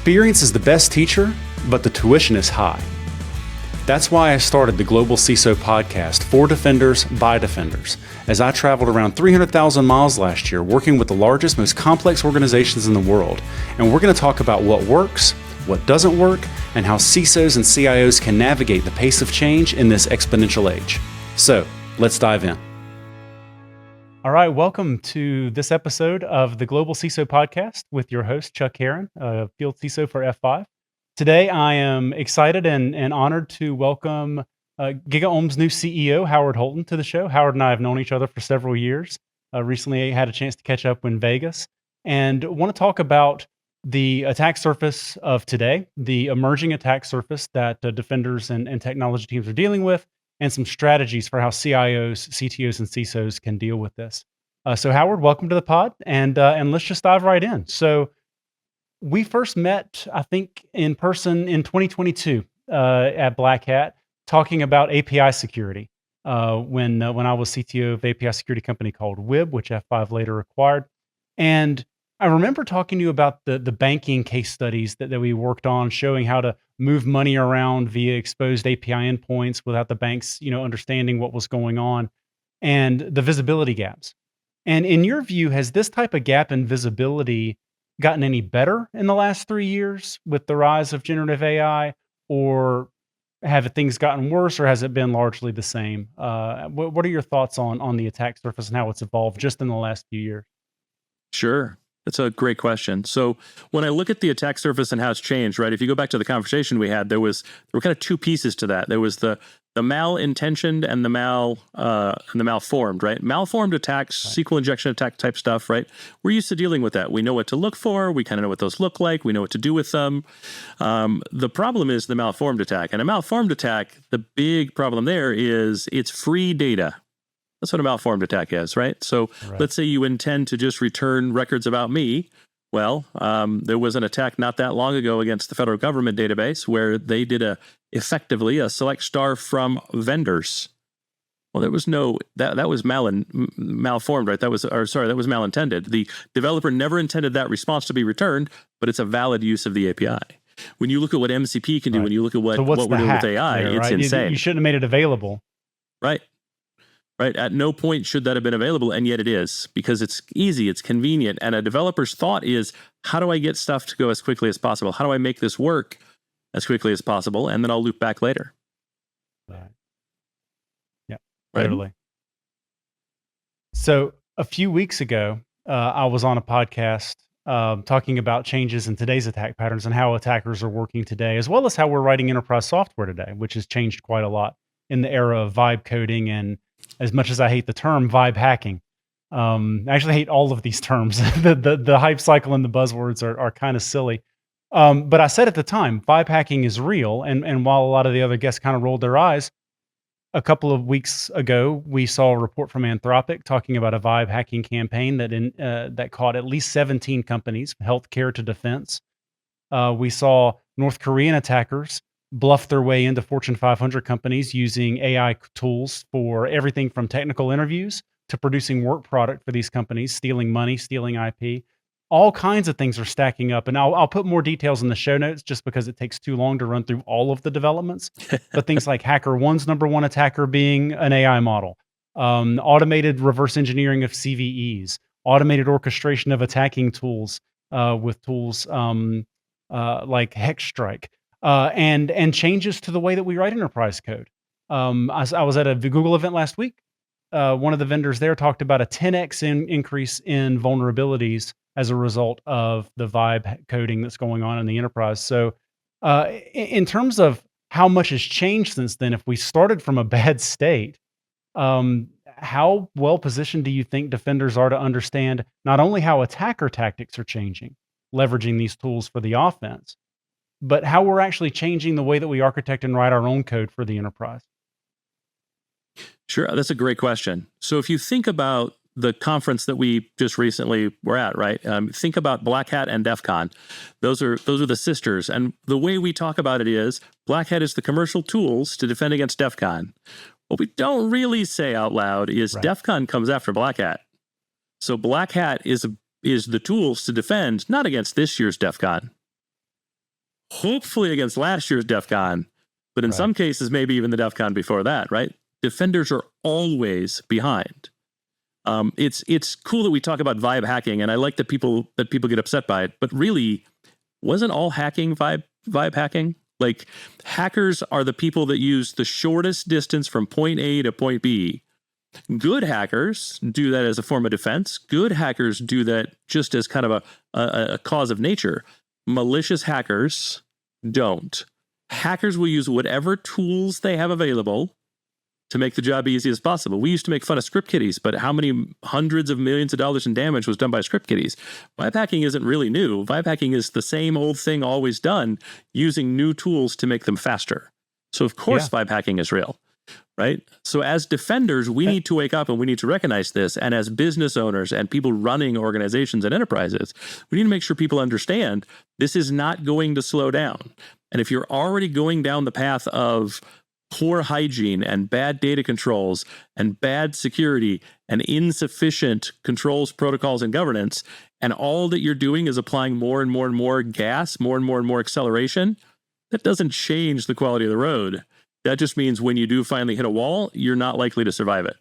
Experience is the best teacher, but the tuition is high. That's why I started the Global CISO podcast for defenders by defenders, as I traveled around 300,000 miles last year working with the largest, most complex organizations in the world. And we're going to talk about what works, what doesn't work, and how CISOs and CIOs can navigate the pace of change in this exponential age. So let's dive in. All right, welcome to this episode of the Global CISO podcast with your host, Chuck Herrin, Field CISO for F5. Today, I am excited and honored to welcome GigaOm's new CEO, Howard Holton, to the show. Howard and I have known each other for several years. Recently, I had a chance to catch up in Vegas and want to talk about the attack surface of today, the emerging attack surface that defenders and technology teams are dealing with, and some strategies for how CIOs, CTOs, and CISOs can deal with this. So Howard, welcome to the pod, and let's just dive right in. So we first met, I think, in person in 2022 at Black Hat, talking about API security when I was CTO of API security company called Wib, which F5 later acquired. And I remember talking to you about the banking case studies that we worked on, showing how to move money around via exposed API endpoints without the banks, understanding what was going on, and the visibility gaps. And in your view, has this type of gap in visibility gotten any better in the last 3 years with the rise of generative AI, or have things gotten worse, or has it been largely the same? What are your thoughts on the attack surface and how it's evolved just in the last few years? Sure. That's a great question. So when I look at the attack surface and how it's changed, right? If you go back to the conversation we had, there were kind of two pieces to that. There was the malintentioned and the malformed, right? Malformed attacks, right. SQL injection attack type stuff, right? We're used to dealing with that. We know what to look for. We kind of know what those look like. We know what to do with them. The problem is the malformed attack. And a malformed attack, the big problem there is it's free data. That's what a malformed attack is, right? So Let's say you intend to just return records about me. Well, there was an attack not that long ago against the federal government database where they did effectively a select star from vendors. Well, there was that was malformed, right? That was malintended. The developer never intended that response to be returned, but it's a valid use of the API. When you look at what MCP can do, when you look at what we're doing with AI, it's insane. You shouldn't have made it available. Right. Right. At no point should that have been available, and yet it is, because it's easy, it's convenient, and a developer's thought is, how do I get stuff to go as quickly as possible? How do I make this work as quickly as possible? And then I'll loop back later. Right. Yeah, totally. So a few weeks ago, I was on a podcast talking about changes in today's attack patterns and how attackers are working today, as well as how we're writing enterprise software today, which has changed quite a lot in the era of vibe coding and, as much as I hate the term, vibe hacking. I actually hate all of these terms. the hype cycle and the buzzwords are kind of silly. But I said at the time, vibe hacking is real. And while a lot of the other guests kind of rolled their eyes, a couple of weeks ago, we saw a report from Anthropic talking about a vibe hacking campaign that caught at least 17 companies, healthcare to defense. We saw North Korean attackers bluff their way into Fortune 500 companies using AI tools for everything from technical interviews to producing work product for these companies, stealing money, stealing IP. All kinds of things are stacking up. And I'll put more details in the show notes just because it takes too long to run through all of the developments. But things like HackerOne's number one attacker being an AI model, automated reverse engineering of CVEs, automated orchestration of attacking tools with tools like Hexstrike. And changes to the way that we write enterprise code. I was at a Google event last week. One of the vendors there talked about a 10x increase in vulnerabilities as a result of the vibe coding that's going on in the enterprise. So in terms of how much has changed since then, if we started from a bad state, how well positioned do you think defenders are to understand not only how attacker tactics are changing, leveraging these tools for the offense, but how we're actually changing the way that we architect and write our own code for the enterprise? Sure, that's a great question. So if you think about the conference that we just recently were at, right? Think about Black Hat and DEF CON. Those are the sisters. And the way we talk about it is Black Hat is the commercial tools to defend against DEF CON. What we don't really say out loud is DEF CON comes after Black Hat. So Black Hat is the tools to defend, not against this year's DEF CON, hopefully against last year's DEF CON, but in some cases, maybe even the DEF CON before that, right? Defenders are always behind. It's cool that we talk about vibe hacking, and I like that people get upset by it, but really, wasn't all hacking vibe hacking? Like, hackers are the people that use the shortest distance from point A to point B. Good hackers do that as a form of defense. Good hackers do that just as kind of a cause of nature. Malicious hackers don't. Hackers will use whatever tools they have available to make the job easy as possible. We used to make fun of script kiddies, but how many hundreds of millions of dollars in damage was done by script kiddies? Vibe hacking isn't really new. Vibe hacking is the same old thing always done, using new tools to make them faster. So of course, vibe hacking is real, right? So as defenders, we need to wake up and we need to recognize this. And as business owners and people running organizations and enterprises, we need to make sure people understand this is not going to slow down. And if you're already going down the path of poor hygiene and bad data controls and bad security and insufficient controls, protocols, and governance, and all that you're doing is applying more and more and more gas, more and more acceleration, that doesn't change the quality of the road. That just means when you do finally hit a wall, you're not likely to survive it.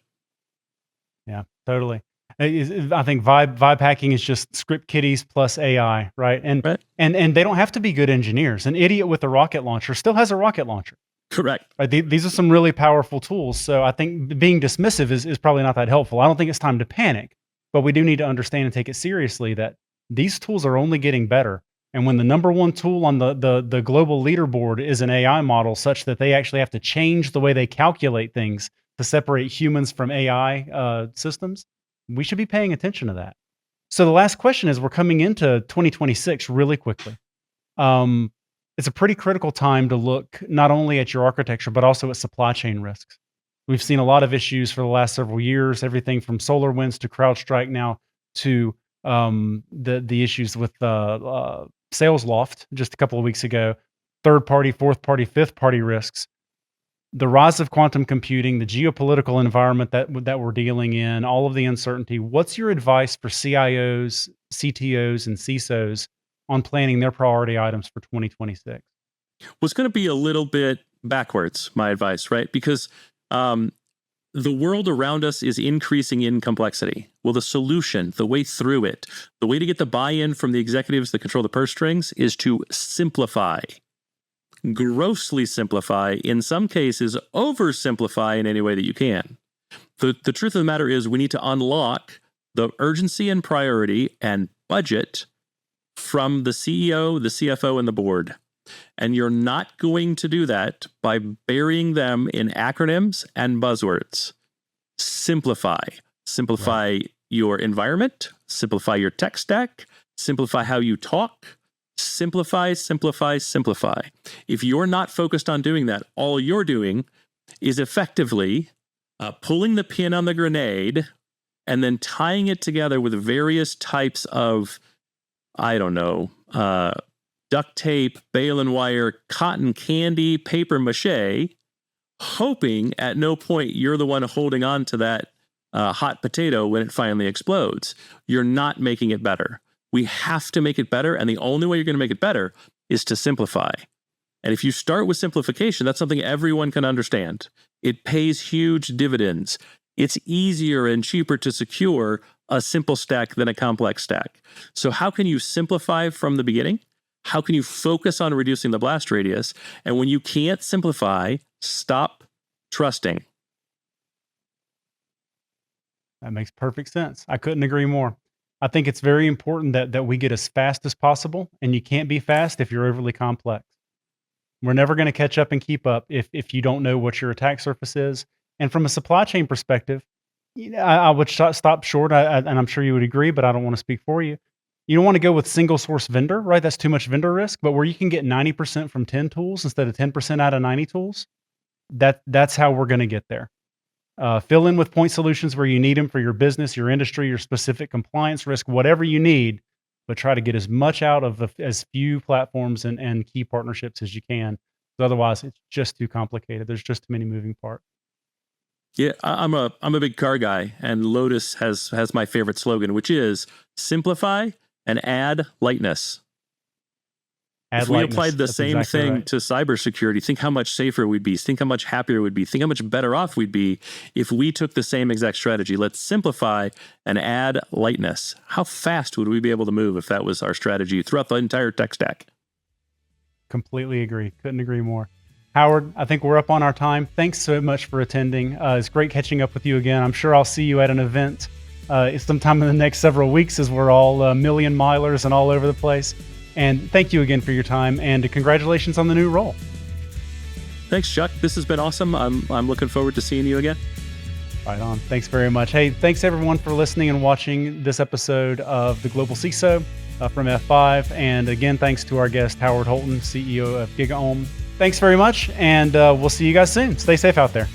Yeah, totally. I think vibe hacking is just script kiddies plus AI, right? And they don't have to be good engineers. An idiot with a rocket launcher still has a rocket launcher. Correct. Right? These are some really powerful tools. So I think being dismissive is probably not that helpful. I don't think it's time to panic, but we do need to understand and take it seriously that these tools are only getting better. And when the number one tool on the global leaderboard is an AI model such that they actually have to change the way they calculate things to separate humans from AI systems, we should be paying attention to that. So the last question is, we're coming into 2026 really quickly. It's a pretty critical time to look not only at your architecture, but also at supply chain risks. We've seen a lot of issues for the last several years, everything from SolarWinds to CrowdStrike now to the issues with SalesLoft just a couple of weeks ago, third-party, fourth-party, fifth-party risks, the rise of quantum computing, the geopolitical environment that we're dealing in, all of the uncertainty. What's your advice for CIOs, CTOs, and CISOs on planning their priority items for 2026? Well, it's going to be a little bit backwards, my advice, right? Because the world around us is increasing in complexity. Well, the solution, the way through it, the way to get the buy-in from the executives that control the purse strings is to simplify. Grossly simplify, in some cases, oversimplify in any way that you can. The truth of the matter is we need to unlock the urgency and priority and budget from the CEO, the CFO, and the board. And you're not going to do that by burying them in acronyms and buzzwords. Simplify. Simplify your environment, simplify your tech stack, simplify how you talk. Simplify, simplify, simplify. If you're not focused on doing that, all you're doing is effectively pulling the pin on the grenade and then tying it together with various types of, duct tape, bale and wire, cotton candy, paper mache, hoping at no point you're the one holding on to that hot potato when it finally explodes. You're not making it better. We have to make it better, and the only way you're going to make it better is to simplify. And if you start with simplification, that's something everyone can understand. It pays huge dividends. It's easier and cheaper to secure a simple stack than a complex stack. So how can you simplify from the beginning? How can you focus on reducing the blast radius? And when you can't simplify, stop trusting. That makes perfect sense. I couldn't agree more. I think it's very important that we get as fast as possible, and you can't be fast if you're overly complex. We're never going to catch up and keep up if you don't know what your attack surface is. And from a supply chain perspective, I would stop short, and I'm sure you would agree, but I don't want to speak for you. You don't want to go with single source vendor, right? That's too much vendor risk. But where you can get 90% from 10 tools instead of 10% out of 90 tools, that's how we're going to get there. Fill in with point solutions where you need them for your business, your industry, your specific compliance risk, whatever you need, but try to get as much out of as few platforms and key partnerships as you can. Otherwise, it's just too complicated. There's just too many moving parts. Yeah, I'm a big car guy, and Lotus has my favorite slogan, which is simplify and add lightness. If we applied the same thing to cybersecurity, think how much safer we'd be. Think how much happier we'd be. Think how much better off we'd be if we took the same exact strategy. Let's simplify and add lightness. How fast would we be able to move if that was our strategy throughout the entire tech stack? Completely agree. Couldn't agree more. Howard, I think we're up on our time. Thanks so much for attending. It's great catching up with you again. I'm sure I'll see you at an event sometime in the next several weeks as we're all million milers and all over the place. And thank you again for your time, and congratulations on the new role. Thanks, Chuck. This has been awesome. I'm looking forward to seeing you again. Right on. Thanks very much. Hey, thanks everyone for listening and watching this episode of the Global CISO from F5. And again, thanks to our guest, Howard Holton, CEO of GigaOm. Thanks very much, and we'll see you guys soon. Stay safe out there.